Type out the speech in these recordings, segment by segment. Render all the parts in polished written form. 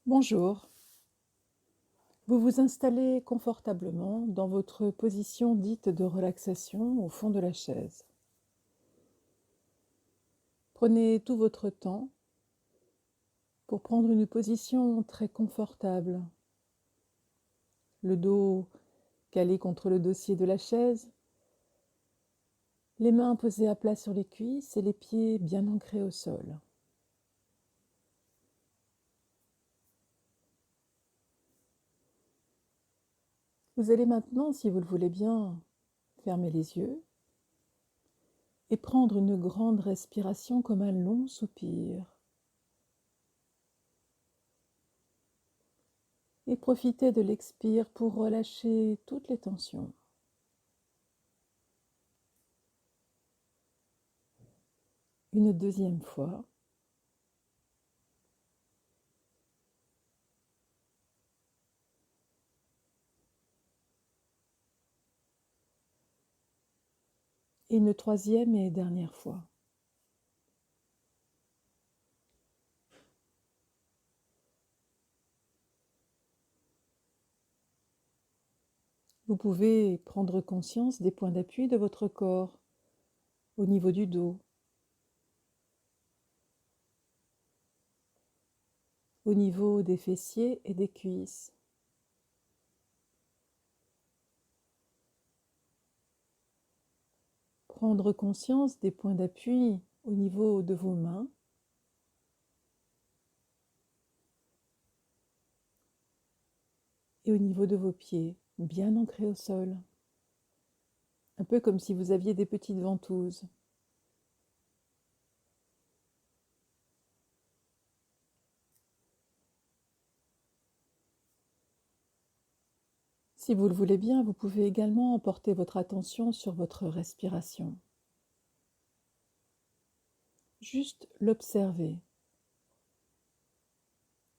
Bonjour, vous vous installez confortablement dans votre position dite de relaxation au fond de la chaise. Prenez tout votre temps pour prendre une position très confortable, le dos calé contre le dossier de la chaise, les mains posées à plat sur les cuisses et les pieds bien ancrés au sol. Vous allez maintenant, si vous le voulez bien, fermer les yeux et prendre une grande respiration comme un long soupir. Et profitez de l'expire pour relâcher toutes les tensions. Une deuxième fois. Et une troisième et dernière fois. Vous pouvez prendre conscience des points d'appui de votre corps au niveau du dos, au niveau des fessiers et des cuisses. Prendre conscience des points d'appui au niveau de vos mains, et au niveau de vos pieds, bien ancrés au sol. Un peu comme si vous aviez des petites ventouses. Si vous le voulez bien, vous pouvez également porter votre attention sur votre respiration. Juste l'observer.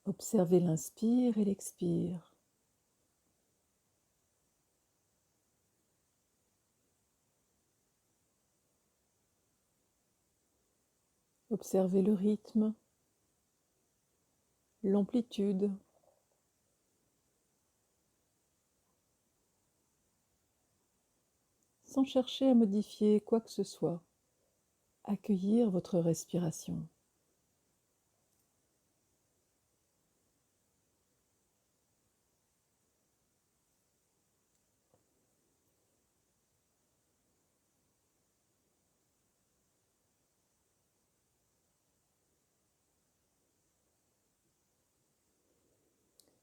Observez l'inspire et l'expire. Observez le rythme, l'amplitude. Sans chercher à modifier quoi que ce soit. Accueillir votre respiration.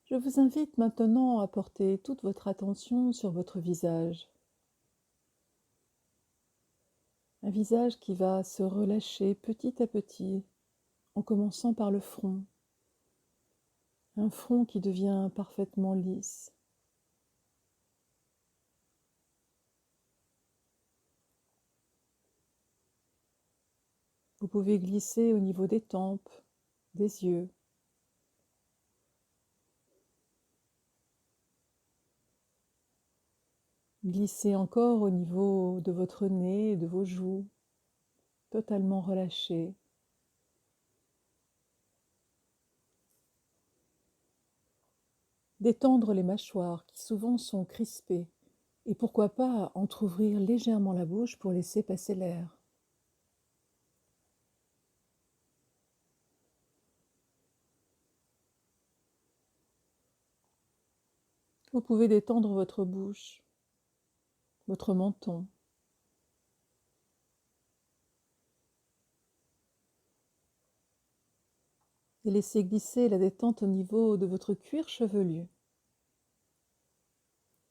Je vous invite maintenant à porter toute votre attention sur votre visage. Un visage qui va se relâcher petit à petit, en commençant par le front. Un front qui devient parfaitement lisse. Vous pouvez glisser au niveau des tempes, des yeux. Glissez encore au niveau de votre nez et de vos joues, totalement relâchées. Détendre les mâchoires qui souvent sont crispées et pourquoi pas entrouvrir légèrement la bouche pour laisser passer l'air. Vous pouvez détendre votre bouche, votre menton. Et laissez glisser la détente au niveau de votre cuir chevelu,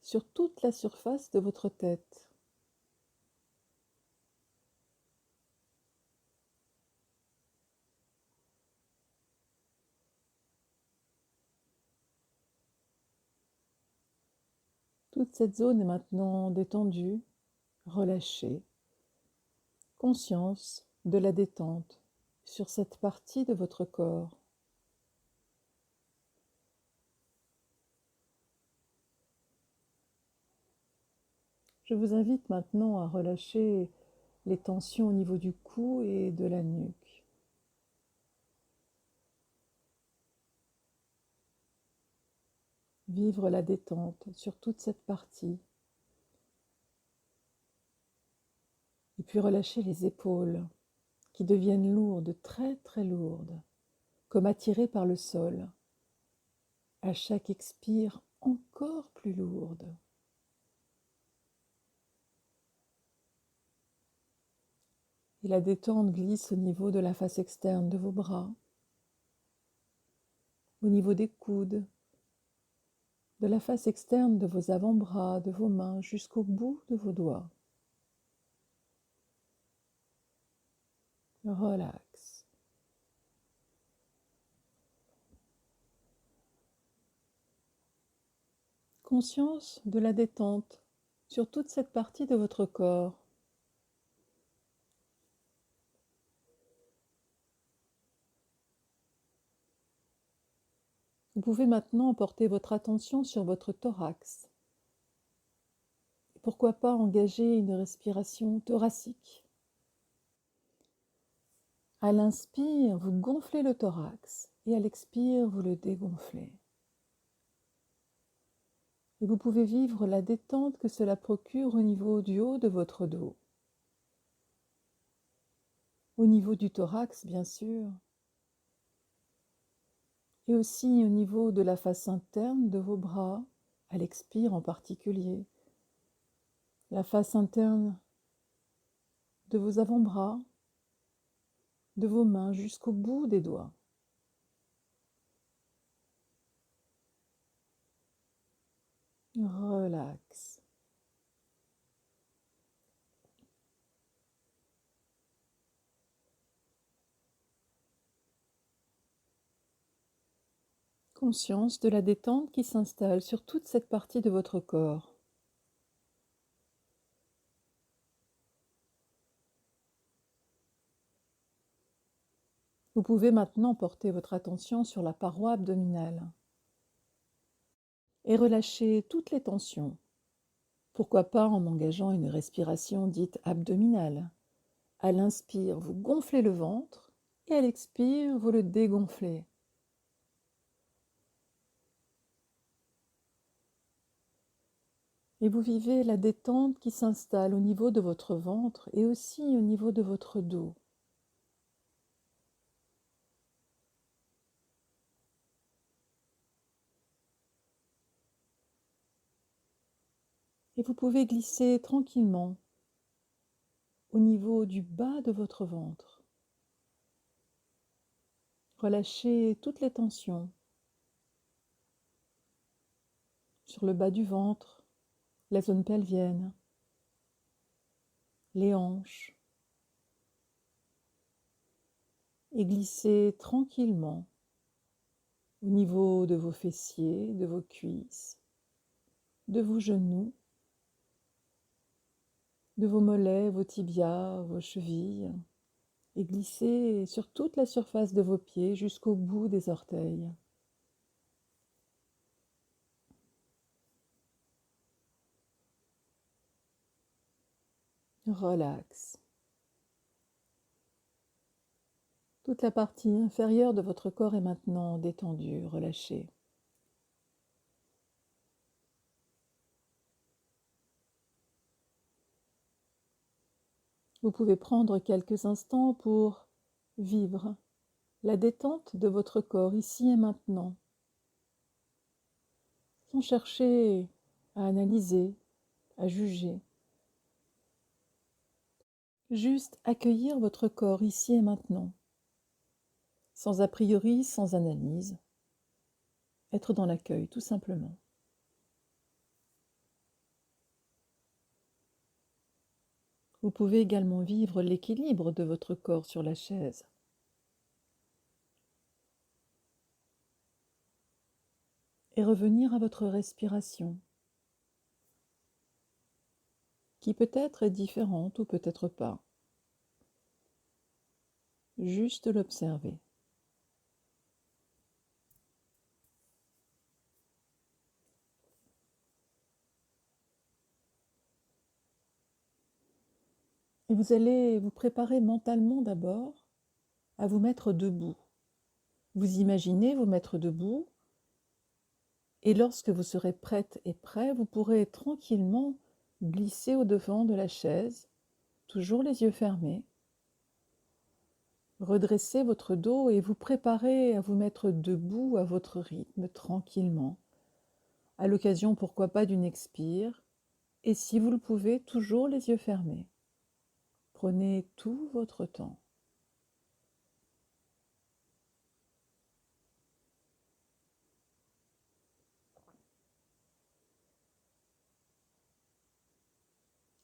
sur toute la surface de votre tête. Toute cette zone est maintenant détendue, relâchée. Conscience de la détente sur cette partie de votre corps. Je vous invite maintenant à relâcher les tensions au niveau du cou et de la nuque. vivre la détente sur toute cette partie. Et puis relâcher les épaules qui deviennent lourdes, très très lourdes, comme attirées par le sol. À chaque expire, encore plus lourde. Et la détente glisse au niveau de la face externe de vos bras, au niveau des coudes, de la face externe de vos avant-bras, de vos mains, jusqu'au bout de vos doigts. Relax. Conscience de la détente sur toute cette partie de votre corps. Vous pouvez maintenant porter votre attention sur votre thorax. Et pourquoi pas engager une respiration thoracique. À l'inspire, vous gonflez le thorax et à l'expire, vous le dégonflez. Et vous pouvez vivre la détente que cela procure au niveau du haut de votre dos. Au niveau du thorax, bien sûr, et aussi au niveau de la face interne de vos bras, à l'expire en particulier, la face interne de vos avant-bras, de vos mains jusqu'au bout des doigts. Relax. Conscience de la détente qui s'installe sur toute cette partie de votre corps. Vous pouvez maintenant porter votre attention sur la paroi abdominale et relâcher toutes les tensions. Pourquoi pas en engageant une respiration dite abdominale. À l'inspire, vous gonflez le ventre et à l'expire, vous le dégonflez. Et vous vivez la détente qui s'installe au niveau de votre ventre et aussi au niveau de votre dos. Et vous pouvez glisser tranquillement au niveau du bas de votre ventre. Relâchez toutes les tensions sur le bas du ventre, la zone pelvienne, les hanches, et glissez tranquillement au niveau de vos fessiers, de vos cuisses, de vos genoux, de vos mollets, vos tibias, vos chevilles, et glissez sur toute la surface de vos pieds jusqu'au bout des orteils. Relax. Toute la partie inférieure de votre corps est maintenant détendue, relâchée. Vous pouvez prendre quelques instants pour vivre la détente de votre corps ici et maintenant, sans chercher à analyser, à juger. Juste accueillir votre corps ici et maintenant, sans a priori, sans analyse. Être dans l'accueil, tout simplement. Vous pouvez également vivre l'équilibre de votre corps sur la chaise. Et revenir à votre respiration, qui peut-être est différente ou peut-être pas. Juste l'observer. Et vous allez vous préparer mentalement d'abord à vous mettre debout. Vous imaginez vous mettre debout Et lorsque vous serez prête et prêt, vous pourrez tranquillement glisser au-devant de la chaise, toujours les yeux fermés. Redressez votre dos et vous préparez à vous mettre debout à votre rythme, tranquillement. À l'occasion, pourquoi pas, d'une expire. Et si vous le pouvez, toujours les yeux fermés. Prenez tout votre temps.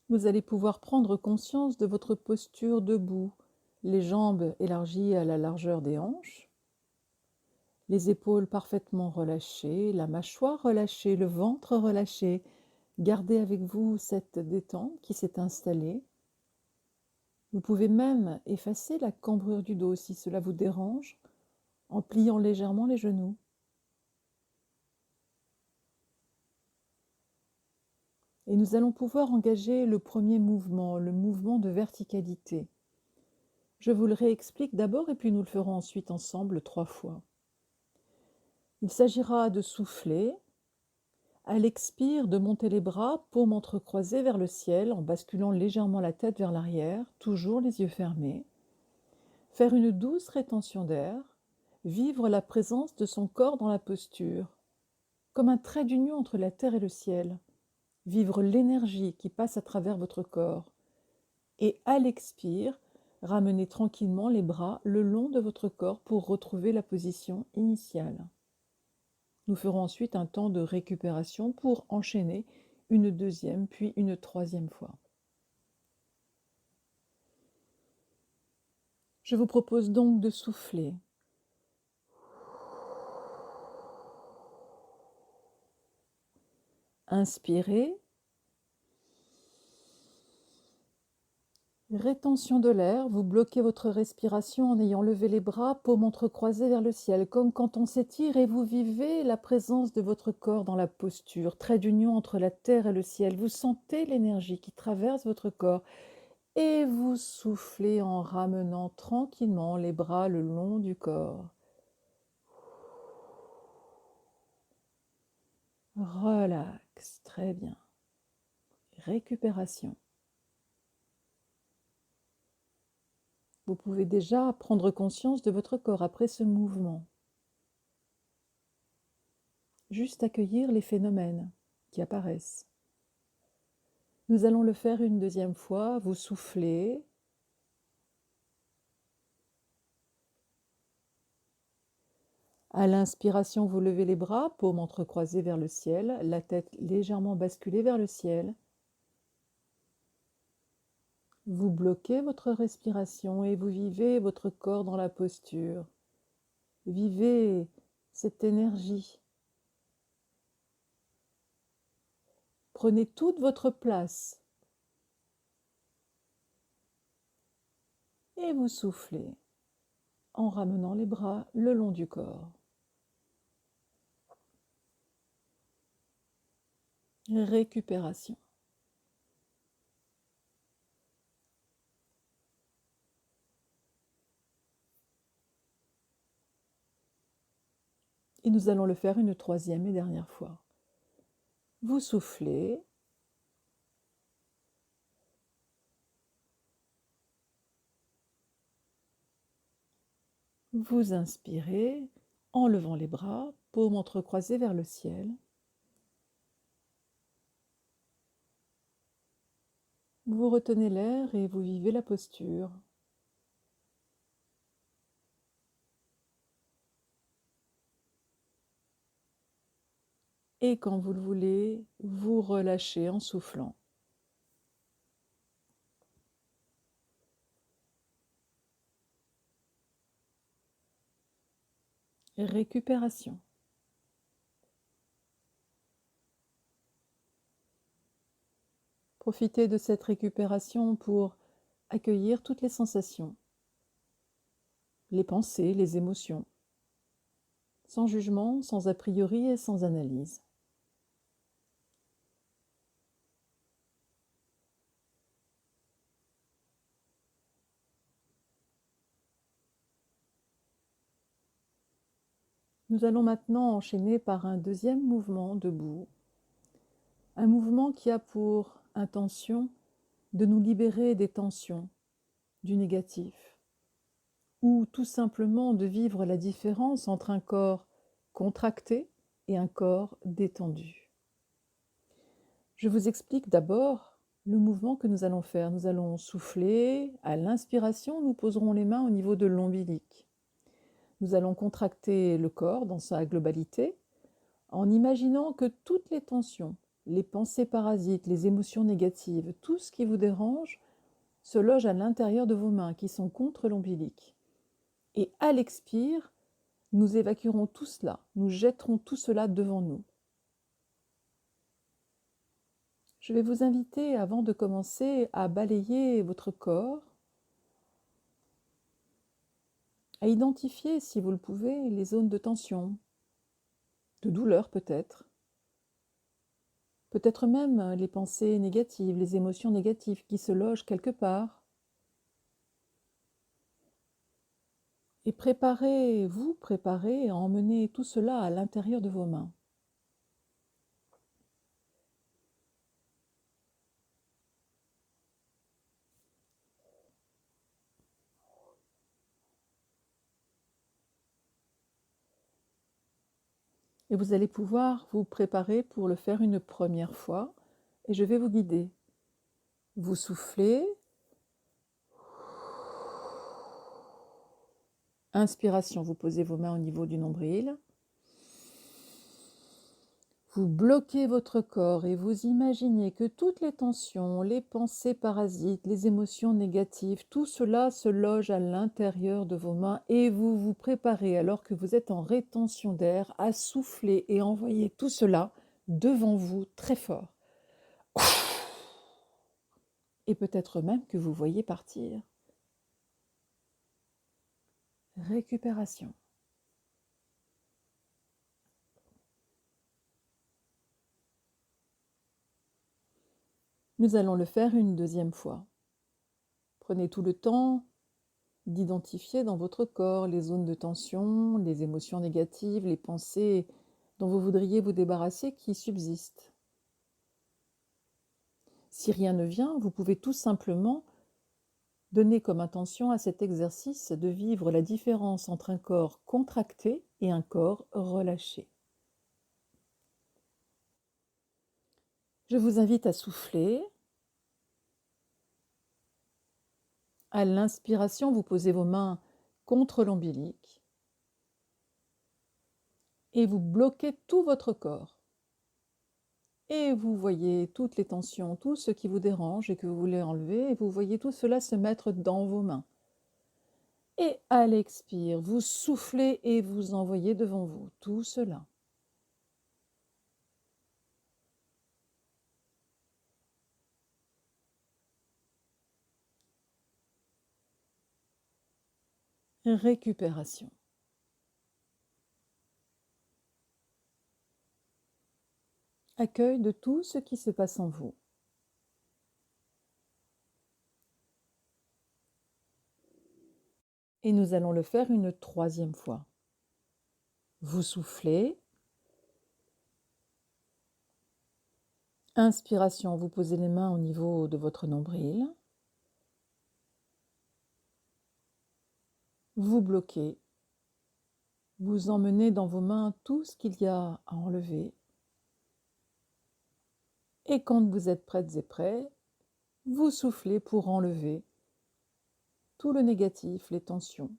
Vous allez pouvoir prendre conscience de votre posture debout, les jambes élargies à la largeur des hanches, les épaules parfaitement relâchées, la mâchoire relâchée, le ventre relâché. Gardez avec vous cette détente qui s'est installée. Vous pouvez même effacer la cambrure du dos si cela vous dérange, en pliant légèrement les genoux. Et nous allons pouvoir engager le premier mouvement, le mouvement de verticalité. Je vous le réexplique d'abord et puis nous le ferons ensuite ensemble 3 fois. Il s'agira de souffler, à l'expire de monter les bras, paumes entrecroisées vers le ciel en basculant légèrement la tête vers l'arrière, toujours les yeux fermés. Faire une douce rétention d'air, vivre la présence de son corps dans la posture, comme un trait d'union entre la terre et le ciel. Vivre l'énergie qui passe à travers votre corps. Et à l'expire, ramenez tranquillement les bras le long de votre corps pour retrouver la position initiale. Nous ferons ensuite un temps de récupération pour enchaîner une deuxième puis une troisième fois. Je vous propose donc de souffler. Inspirez. Rétention de l'air, vous bloquez votre respiration en ayant levé les bras, paumes entrecroisées vers le ciel, comme quand on s'étire, et vous vivez la présence de votre corps dans la posture, trait d'union entre la terre et le ciel. Vous sentez l'énergie qui traverse votre corps et vous soufflez en ramenant tranquillement les bras le long du corps. Relax, très bien. Récupération. Vous pouvez déjà prendre conscience de votre corps après ce mouvement. Juste accueillir les phénomènes qui apparaissent. Nous allons le faire une deuxième fois. Vous soufflez. À l'inspiration, vous levez les bras, paumes entrecroisées vers le ciel, la tête légèrement basculée vers le ciel. Vous bloquez votre respiration et vous vivez votre corps dans la posture. Vivez cette énergie. Prenez toute votre place. Et vous soufflez en ramenant les bras le long du corps. Récupération. Et nous allons le faire une troisième et dernière fois. Vous soufflez. Vous inspirez en levant les bras, paumes entrecroisées vers le ciel. Vous retenez l'air et vous vivez la posture. Et quand vous le voulez, vous relâchez en soufflant. Récupération. Profitez de cette récupération pour accueillir toutes les sensations, les pensées, les émotions, sans jugement, sans a priori et sans analyse. Nous allons maintenant enchaîner par un deuxième mouvement debout, un mouvement qui a pour intention de nous libérer des tensions, du négatif, ou tout simplement de vivre la différence entre un corps contracté et un corps détendu. Je vous explique d'abord le mouvement que nous allons faire. Nous allons souffler. À l'inspiration, nous poserons les mains au niveau de l'ombilic. Nous allons contracter le corps dans sa globalité en imaginant que toutes les tensions, les pensées parasites, les émotions négatives, tout ce qui vous dérange se loge à l'intérieur de vos mains qui sont contre l'ombilic. Et à l'expire, nous évacuerons tout cela, nous jetterons tout cela devant nous. Je vais vous inviter, avant de commencer, à balayer votre corps, à identifier, si vous le pouvez, les zones de tension, de douleur peut-être même les pensées négatives, les émotions négatives qui se logent quelque part. Et vous préparez à emmener tout cela à l'intérieur de vos mains. Et vous allez pouvoir vous préparer pour le faire une première fois. Et je vais vous guider. Vous soufflez. Inspiration, vous posez vos mains au niveau du nombril. Vous bloquez votre corps et vous imaginez que toutes les tensions, les pensées parasites, les émotions négatives, tout cela se loge à l'intérieur de vos mains et vous vous préparez, alors que vous êtes en rétention d'air, à souffler et envoyer tout cela devant vous très fort. Et peut-être même que vous voyez partir. Récupération. Nous allons le faire une deuxième fois. Prenez tout le temps d'identifier dans votre corps les zones de tension, les émotions négatives, les pensées dont vous voudriez vous débarrasser qui subsistent. Si rien ne vient, vous pouvez tout simplement donner comme intention à cet exercice de vivre la différence entre un corps contracté et un corps relâché. Je vous invite à souffler. À l'inspiration, vous posez vos mains contre l'ombilic et vous bloquez tout votre corps. Et vous voyez toutes les tensions, tout ce qui vous dérange et que vous voulez enlever, et vous voyez tout cela se mettre dans vos mains. Et à l'expire, vous soufflez et vous envoyez devant vous tout cela. Récupération. Accueil de tout ce qui se passe en vous. Et nous allons le faire une troisième fois. Vous soufflez. Inspiration, vous posez les mains au niveau de votre nombril. Vous bloquez. Vous emmenez dans vos mains tout ce qu'il y a à enlever. Et quand vous êtes prêtes et prêts, vous soufflez pour enlever tout le négatif, les tensions.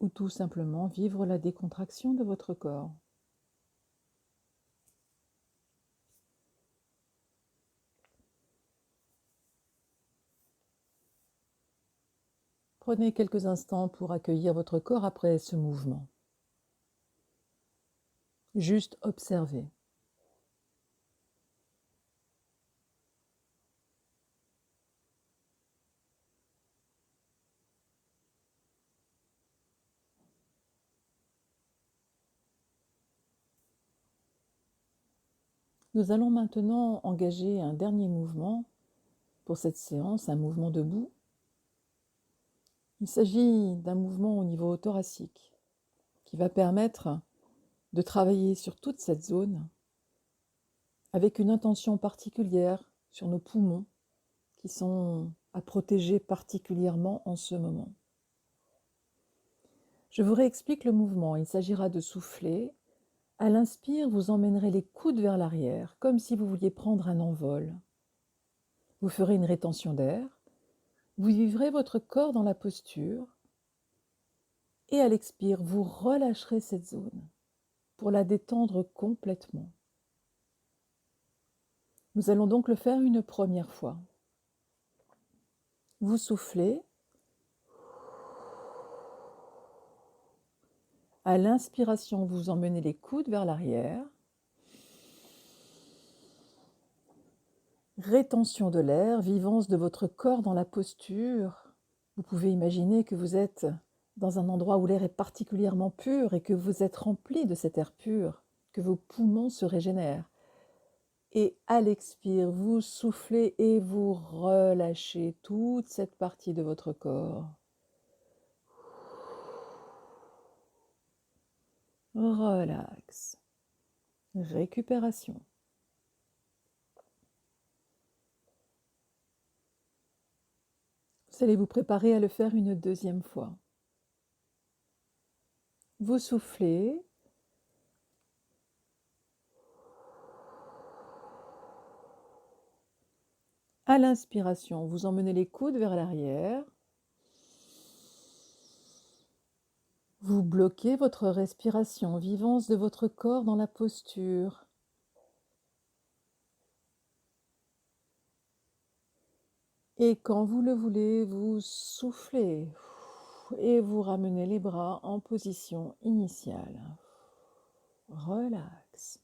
Ou tout simplement vivre la décontraction de votre corps. Prenez quelques instants pour accueillir votre corps après ce mouvement. Juste observez. Nous allons maintenant engager un dernier mouvement pour cette séance, un mouvement debout. Il s'agit d'un mouvement au niveau thoracique qui va permettre de travailler sur toute cette zone avec une intention particulière sur nos poumons qui sont à protéger particulièrement en ce moment. Je vous réexplique le mouvement. Il s'agira de souffler. À l'inspire, vous emmènerez les coudes vers l'arrière, comme si vous vouliez prendre un envol. Vous ferez une rétention d'air. Vous vivrez votre corps dans la posture. Et à l'expire, vous relâcherez cette zone pour la détendre complètement. Nous allons donc le faire une première fois. Vous soufflez. À l'inspiration, vous emmenez les coudes vers l'arrière. Rétention de l'air, vivance de votre corps dans la posture. Vous pouvez imaginer que vous êtes dans un endroit où l'air est particulièrement pur et que vous êtes rempli de cet air pur, que vos poumons se régénèrent. Et à l'expire, vous soufflez et vous relâchez toute cette partie de votre corps. Relax. Récupération. Vous allez vous préparer à le faire une deuxième fois. Vous soufflez. À l'inspiration, vous emmenez les coudes vers l'arrière. Vous bloquez votre respiration, vivance de votre corps dans la posture. Et quand vous le voulez, vous soufflez et vous ramenez les bras en position initiale. Relax.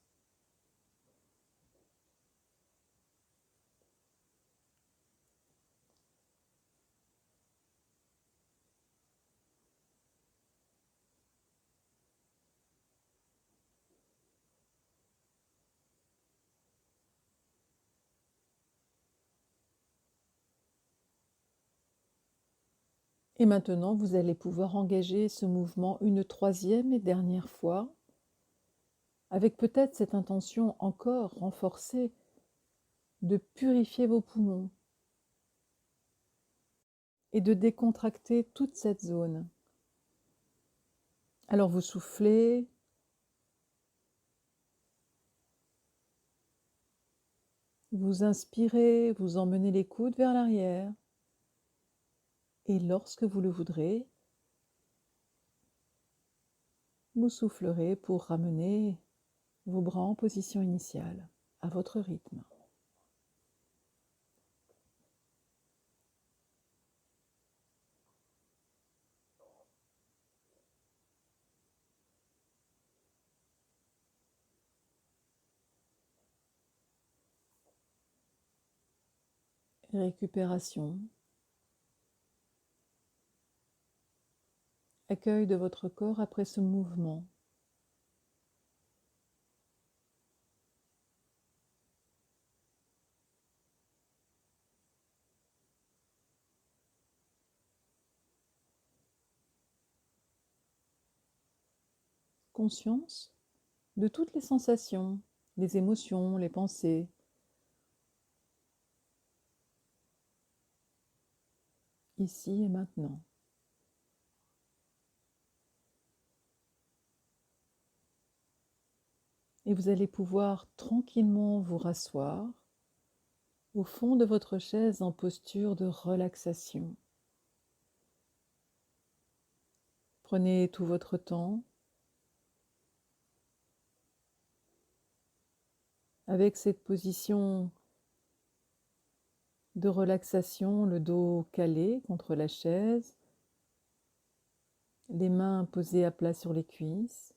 Et maintenant, vous allez pouvoir engager ce mouvement une troisième et dernière fois, avec peut-être cette intention encore renforcée de purifier vos poumons et de décontracter toute cette zone. Alors vous soufflez, vous inspirez, vous emmenez les coudes vers l'arrière et lorsque vous le voudrez, vous soufflerez pour ramener vos bras en position initiale, à votre rythme. Récupération. Accueil de votre corps après ce mouvement. Conscience de toutes les sensations, les émotions, les pensées. Ici et maintenant. Et vous allez pouvoir tranquillement vous rasseoir au fond de votre chaise en posture de relaxation. Prenez tout votre temps avec cette position de relaxation, le dos calé contre la chaise, les mains posées à plat sur les cuisses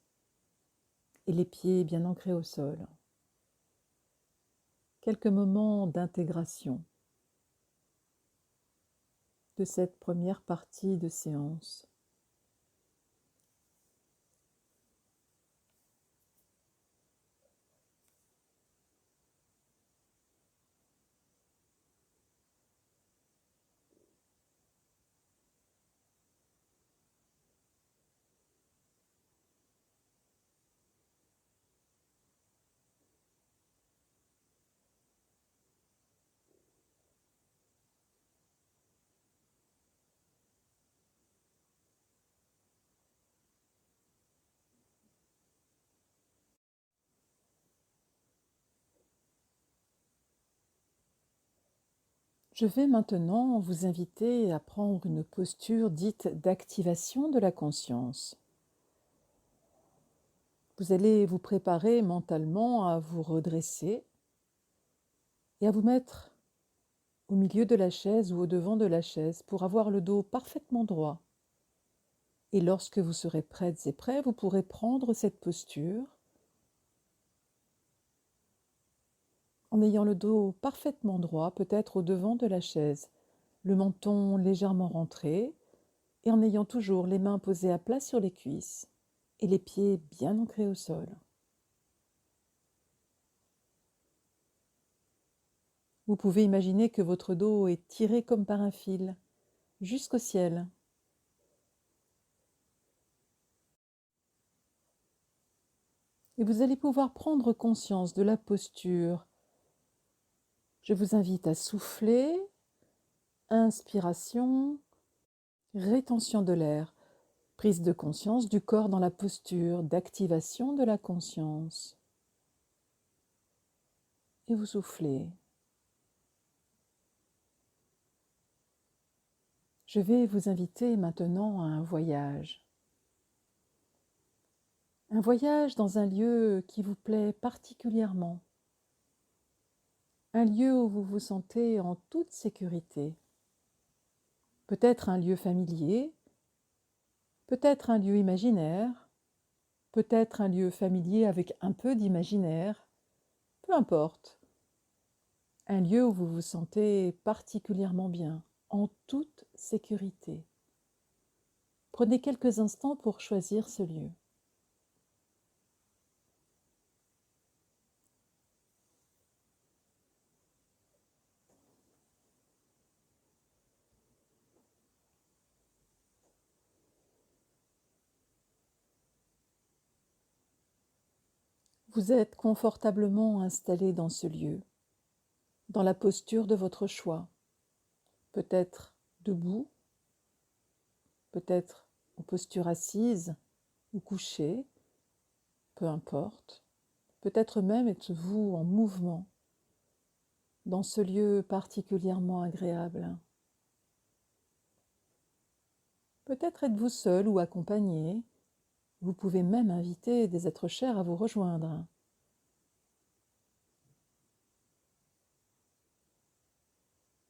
et les pieds bien ancrés au sol. Quelques moments d'intégration de cette première partie de séance. Je vais maintenant vous inviter à prendre une posture dite d'activation de la conscience. Vous allez vous préparer mentalement à vous redresser et à vous mettre au milieu de la chaise ou au devant de la chaise pour avoir le dos parfaitement droit. Et lorsque vous serez prêtes et prêts, vous pourrez prendre cette posture en ayant le dos parfaitement droit, peut-être au devant de la chaise, le menton légèrement rentré et en ayant toujours les mains posées à plat sur les cuisses et les pieds bien ancrés au sol. Vous pouvez imaginer que votre dos est tiré comme par un fil jusqu'au ciel. Et vous allez pouvoir prendre conscience de la posture. Je vous invite à souffler, inspiration, rétention de l'air, prise de conscience du corps dans la posture d'activation de la conscience. Et vous soufflez. Je vais vous inviter maintenant à un voyage. Un voyage dans un lieu qui vous plaît particulièrement. Un lieu où vous vous sentez en toute sécurité. Peut-être un lieu familier, peut-être un lieu imaginaire, peut-être un lieu familier avec un peu d'imaginaire, peu importe. Un lieu où vous vous sentez particulièrement bien, en toute sécurité. Prenez quelques instants pour choisir ce lieu. Vous êtes confortablement installé dans ce lieu, dans la posture de votre choix, peut-être debout, peut-être en posture assise ou couchée, peu importe, peut-être même êtes-vous en mouvement dans ce lieu particulièrement agréable. Peut-être êtes-vous seul ou accompagné, vous pouvez même inviter des êtres chers à vous rejoindre.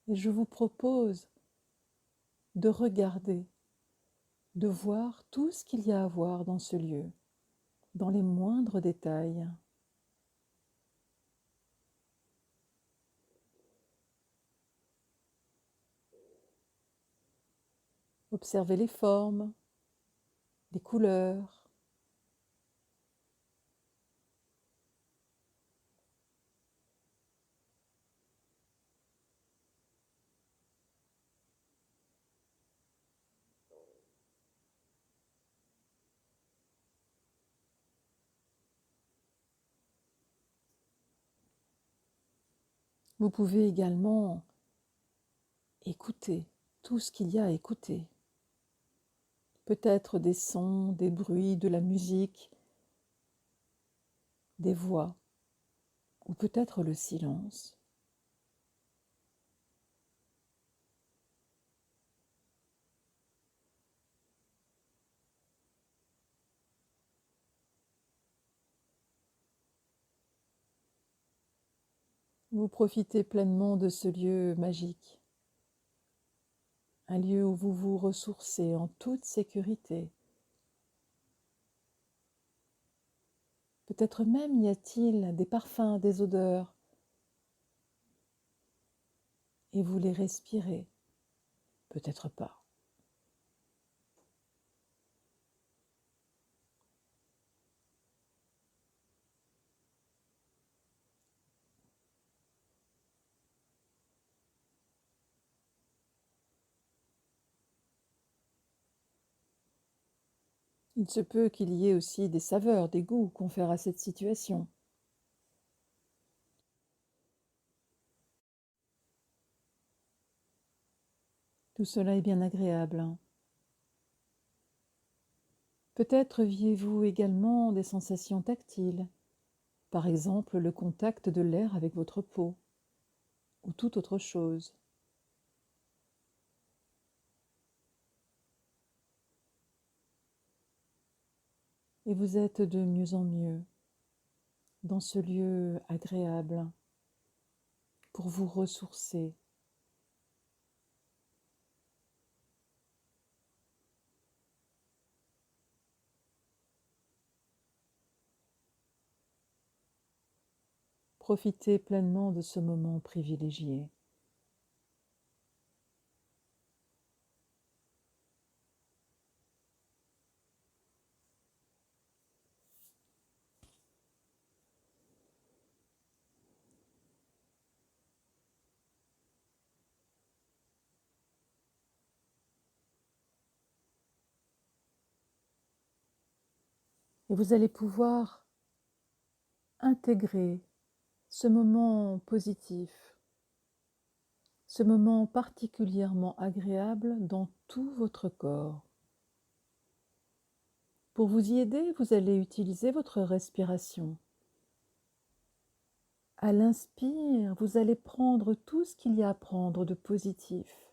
Et je vous propose de regarder, de voir tout ce qu'il y a à voir dans ce lieu, dans les moindres détails. Observez les formes, les couleurs. Vous pouvez également écouter tout ce qu'il y a à écouter. Peut-être des sons, des bruits, de la musique, des voix, ou peut-être le silence. Vous profitez pleinement de ce lieu magique, un lieu où vous vous ressourcez en toute sécurité. Peut-être même y a-t-il des parfums, des odeurs, et vous les respirez. Peut-être pas. Il se peut qu'il y ait aussi des saveurs, des goûts confèrent à cette situation. Tout cela est bien agréable. Peut-être viviez-vous également des sensations tactiles, par exemple le contact de l'air avec votre peau, ou toute autre chose. et vous êtes de mieux en mieux dans ce lieu agréable pour vous ressourcer. Profitez pleinement de ce moment privilégié. Et vous allez pouvoir intégrer ce moment positif, ce moment particulièrement agréable dans tout votre corps. Pour vous y aider, vous allez utiliser votre respiration. À l'inspire, vous allez prendre tout ce qu'il y a à prendre de positif.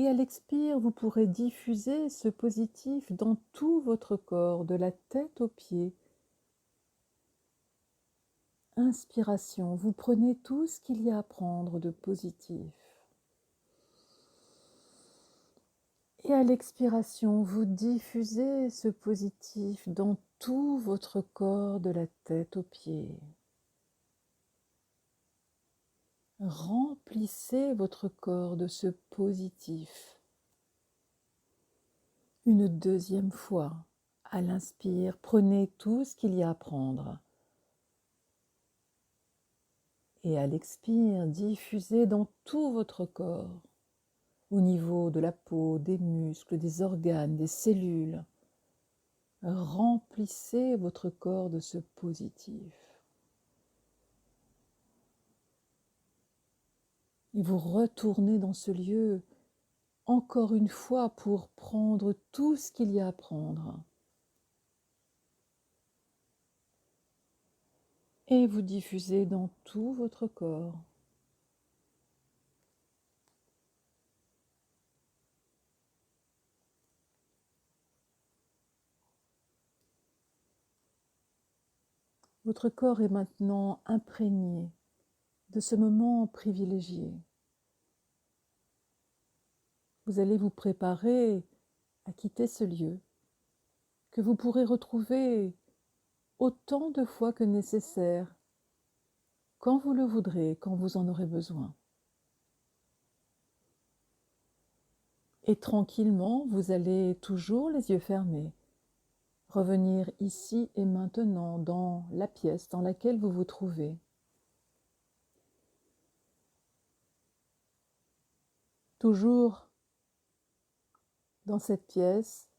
Et à l'expire, vous pourrez diffuser ce positif dans tout votre corps, de la tête aux pieds. Inspiration, vous prenez tout ce qu'il y a à prendre de positif. Et à l'expiration, vous diffusez ce positif dans tout votre corps, de la tête aux pieds. Remplissez votre corps de ce positif. Une deuxième fois, à l'inspire, prenez tout ce qu'il y a à prendre. Et à l'expire, diffusez dans tout votre corps, au niveau de la peau, des muscles, des organes, des cellules. Remplissez votre corps de ce positif. Et vous retournez dans ce lieu encore une fois pour prendre tout ce qu'il y a à prendre. Et vous diffusez dans tout votre corps. Votre corps est maintenant imprégné de ce moment privilégié. Vous allez vous préparer à quitter ce lieu, que vous pourrez retrouver autant de fois que nécessaire, quand vous le voudrez, quand vous en aurez besoin. Et tranquillement, vous allez toujours les yeux fermés, revenir ici et maintenant dans la pièce dans laquelle vous vous trouvez. Toujours dans cette pièce,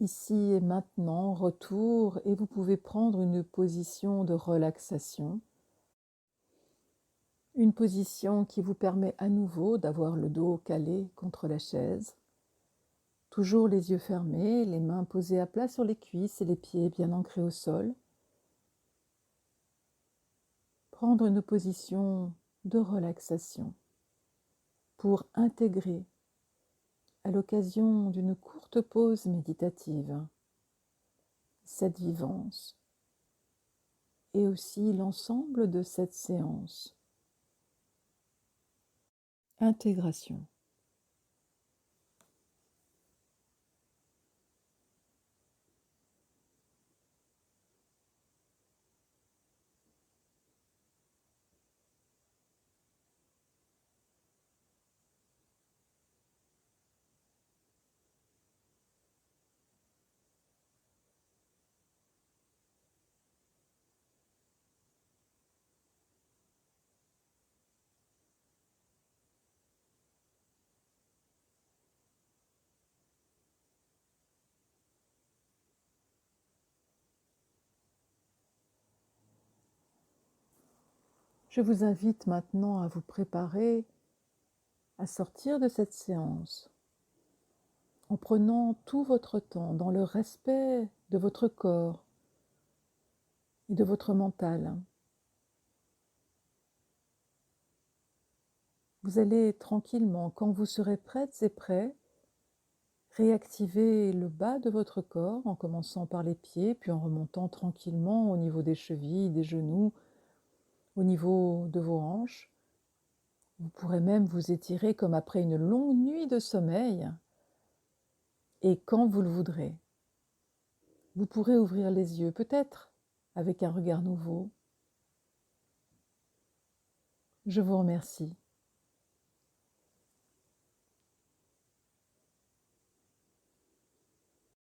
ici et maintenant, retour, et vous pouvez prendre une position de relaxation. Une position qui vous permet à nouveau d'avoir le dos calé contre la chaise. Toujours les yeux fermés, les mains posées à plat sur les cuisses et les pieds bien ancrés au sol. Prendre une position de relaxation pour intégrer, à l'occasion d'une courte pause méditative, cette vivance et aussi l'ensemble de cette séance. Intégration. Je vous invite maintenant à vous préparer à sortir de cette séance en prenant tout votre temps dans le respect de votre corps et de votre mental. Vous allez tranquillement, quand vous serez prêtes et prêts, réactivez le bas de votre corps en commençant par les pieds, puis en remontant tranquillement au niveau des chevilles, des genoux, au niveau de vos hanches. Vous pourrez même vous étirer comme après une longue nuit de sommeil. Et quand vous le voudrez, vous pourrez ouvrir les yeux, peut-être avec un regard nouveau. Je vous remercie.